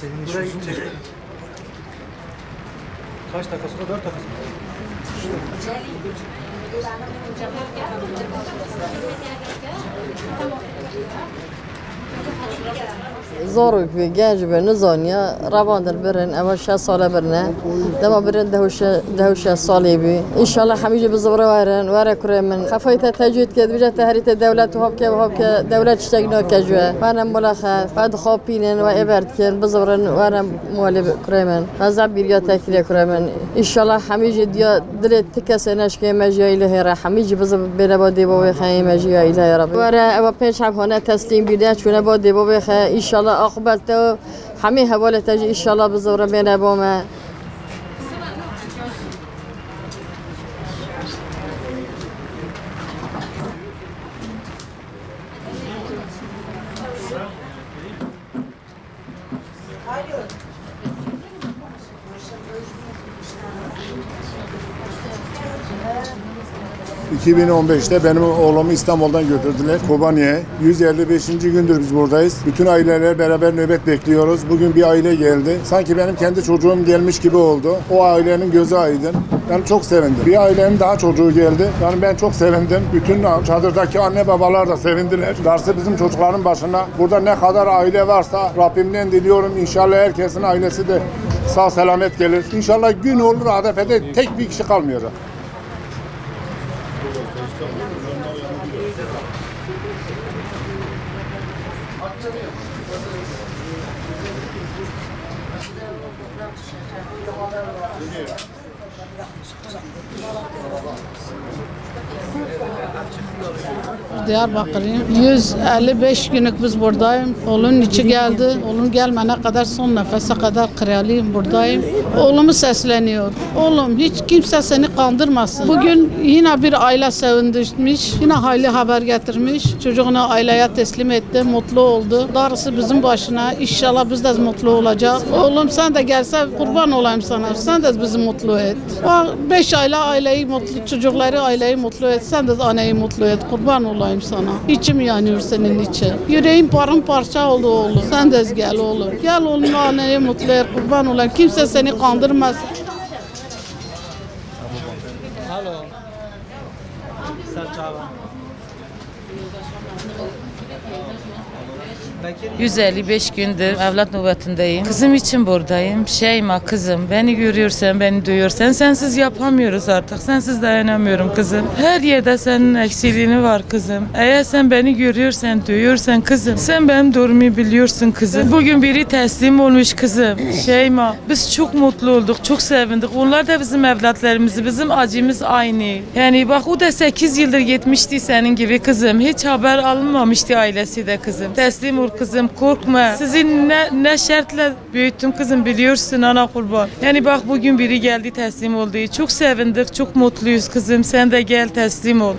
Senin buraya gidecek. Kaç dakikası var? 4 dakikası mı? زارو که گنج به نزانیا روان در برن اول 6 ساله برنه دما برن دهوش سالی بی انشالله همیشه بزبره وارن واره کره من خفایت تجوید که بجه تحریت دولت و هاب که دولت اشتگنا کجوه وانا ملاخه بعد خوابینن و ابرد کن بزبرن وانا موالی کره من هزا بیریا تکیل کره من انشالله همیشه دیا دل تکسه نشکه مجیه الهی را همیشه بزبر بنا با دیبا بخواهی مجیه الهی را واره اول 5 شب هانه تسلیم بیده چونه با دیبا بخواه انشالله آخبته همه حواله تجی انشالله بزوره بینه بامه ...2015'te benim oğlumu İstanbul'dan götürdüler Kobani'ye. 155. gündür biz buradayız. Bütün aileler beraber nöbet bekliyoruz. Bugün bir aile geldi. Sanki benim kendi çocuğum gelmiş gibi oldu. O ailenin gözü aydın. Ben çok sevindim. Bir ailenin daha çocuğu geldi. Yani ben çok sevindim. Bütün çadırdaki anne babalar da sevindiler. Darısı bizim çocukların başına. Burada ne kadar aile varsa Rabbimden diliyorum. İnşallah herkesin ailesi de sağ selamet gelir. İnşallah gün olur ADP'de tek bir kişi kalmayacak. Diyarbakır'ın 155 günlük biz buradayım. Oğlum içi geldi. Oğlum gelmene kadar son nefese kadar kraliyim buradayım. Oğlumu sesleniyor. Oğlum hiç kimse seni kandırmasın. Bugün yine bir aile sevindirmiş. Yine hayli haber getirmiş. Çocuğunu aileye teslim etti. Mutlu oldu. Darısı bizim başına. İnşallah biz de mutlu olacağız. Oğlum sen de gelse kurban olayım sana. Sen de bizi mutlu et. 5 aile aileyi mutlu, çocukları aileyi mutlu et. Sen de anneyi mutlu et. Kurban olayım sana. İçim yanıyor senin için. Yüreğim paramparça oldu oğlum. Sen de gel oğlum. Gel oğlum anneye mutlu et. Kurban olayım. Kimse seni kandırmaz. Alo. 155 gündür evlat nöbetindeyim. Kızım için buradayım. Şeyma kızım, beni görüyorsan, beni duyuyorsan, sensiz yapamıyoruz artık. Sensiz dayanamıyorum kızım. Her yerde senin eksiliğini var kızım. Eğer sen beni görüyorsan, duyuyorsan kızım, sen benim durumu biliyorsun kızım. Bugün biri teslim olmuş kızım. Şeyma, biz çok mutlu olduk, çok sevindik. Onlar da bizim evlatlarımız, bizim acımız aynı. Yani bak o da 8 yıldır gitmişti senin gibi kızım. Hiç haber alınmamıştı ailesi de kızım. Teslim ol kızım, korkma. Sizi ne şartla büyüttüm kızım, biliyorsun ana kurban. Yani bak bugün biri geldi teslim oldu. Çok sevindik, çok mutluyuz kızım. Sen de gel teslim ol.